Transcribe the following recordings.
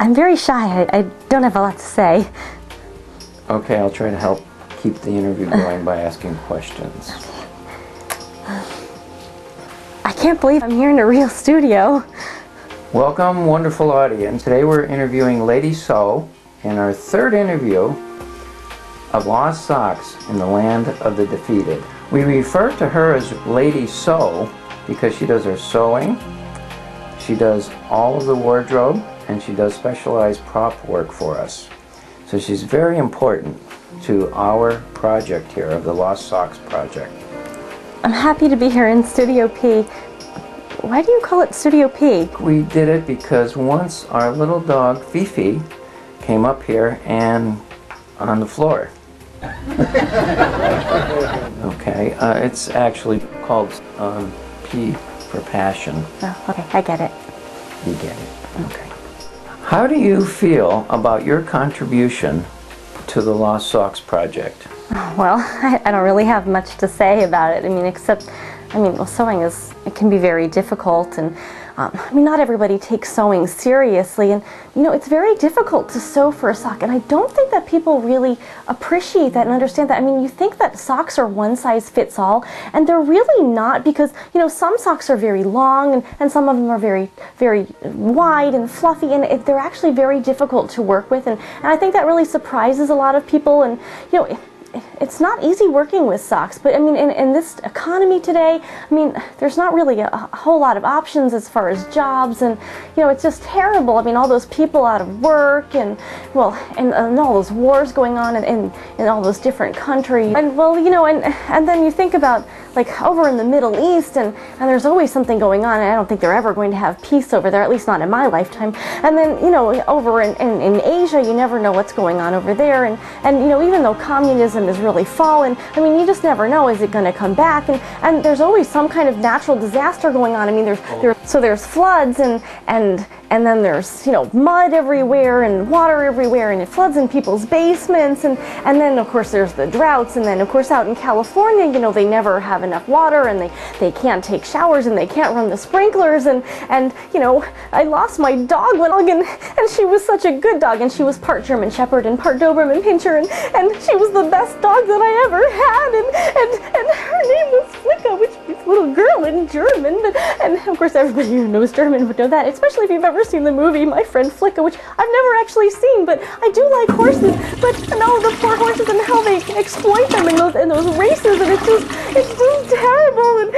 I'm very shy. I don't have a lot to say. Okay, I'll try to help keep the interview going by asking questions. I can't believe I'm here in a real studio. Welcome, wonderful audience. Today we're interviewing Lady Sew in our third interview of Lost Socks in the Land of the Defeated. We refer to her as Lady Sew because she does her sewing, she does all of the wardrobe, and she does specialized prop work for us. So she's very important to our project here of the Lost Socks Project. I'm happy to be here in Studio P. Why do you call it Studio P? We did it because once our little dog Fifi came up here and on the floor. Okay, it's actually called P for passion. Oh, okay, I get it. You get it, okay. How do you feel about your contribution to the Lost Socks Project? Well, I don't really have much to say about it. I mean, except, well, sewing it can be very difficult, and not everybody takes sewing seriously, and it's very difficult to sew for a sock, and I don't think that people really appreciate that and understand that. You think that socks are one size fits all, and they're really not, because some socks are very long and some of them are very, very wide and fluffy, and they're actually very difficult to work with, and I think that really surprises a lot of people. And it's not easy working with socks, but in this economy today, there's not really a whole lot of options as far as jobs, and it's just terrible. All those people out of work, and all those wars going on in all those different countries, and and then you think about like over in the Middle East, and there's always something going on, and I don't think they're ever going to have peace over there, at least not in my lifetime. And then over in Asia, you never know what's going on over there, and even though communism is really fallen, you just never know, is it going to come back? And there's always some kind of natural disaster going on. There's floods, and then there's mud everywhere and water everywhere, and it floods in people's basements, and then of course there's the droughts, and then of course out in California, they never have enough water, and they can't take showers, and they can't run the sprinklers, and I lost my dog and she was such a good dog, and she was part German Shepherd and part Doberman Pinscher, and she was the best dog that I ever had, and her name was Flicka, which means little girl in German, and of course everybody who knows German would know that, especially if you've ever seen the movie My Friend Flicka, which I've never actually seen, but I do like horses, and all the poor horses and how they exploit them in those races, and it's just terrible, and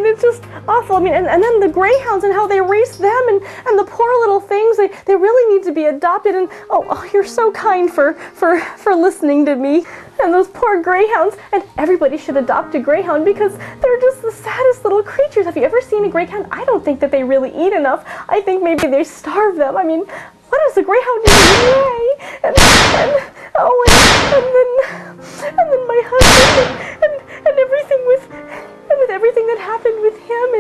it's just awful. And then the greyhounds and how they race them, and the poor little things, they really need to be adopted, and oh, you're so kind for listening to me. And those poor greyhounds, and everybody should adopt a greyhound because they're just the saddest little creatures. Have you ever seen a greyhound? I don't think that they really eat enough. I think maybe they starve them. What does a greyhound do anyway? And then my husband and everything with everything that happened with him,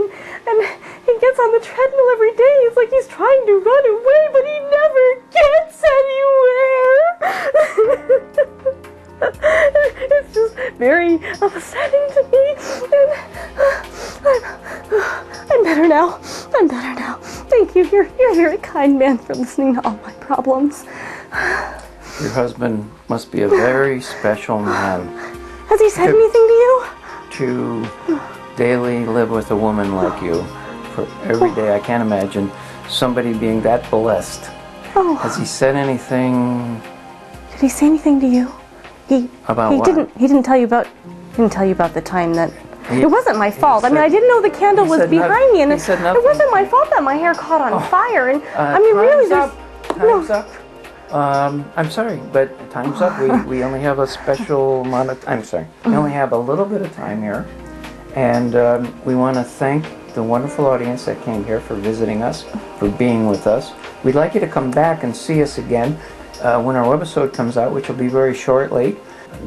and he gets on the treadmill every day. It's like he's trying to run away, but he never gets anywhere. It's just very upsetting to me, and I'm better now. I'm better now. Thank you. You're a very kind man for listening to all my problems. Your husband must be a very special man. Has he said anything to you? To daily live with a woman like you for every day. I can't imagine somebody being that blessed. Oh. Has he said anything? Did he say anything to you? About he what? He didn't tell you about the time that it wasn't my fault. I didn't know the candle was behind me, and it wasn't my fault that my hair caught on fire. And really, time's up. I'm sorry, but time's up. We only have a special amount of. I'm sorry. We only have a little bit of time here, and we want to thank the wonderful audience that came here for visiting us, for being with us. We'd like you to come back and see us again. When our webisode comes out, which will be very shortly,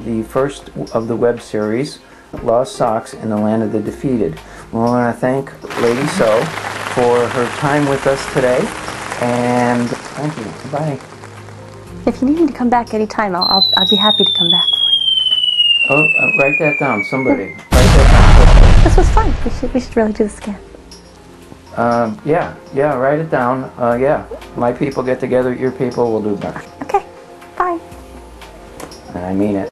the first of the web series, Lost Socks in the Land of the Defeated. We want to thank Lady Sew for her time with us today, and thank you. Bye. If you need me to come back anytime, I'll be happy to come back for you. Oh, write that down, somebody. Write that down. This was fun. We should really do this again. Yeah, write it down. Yeah, my people get together, your people will do better. Okay, bye. And I mean it.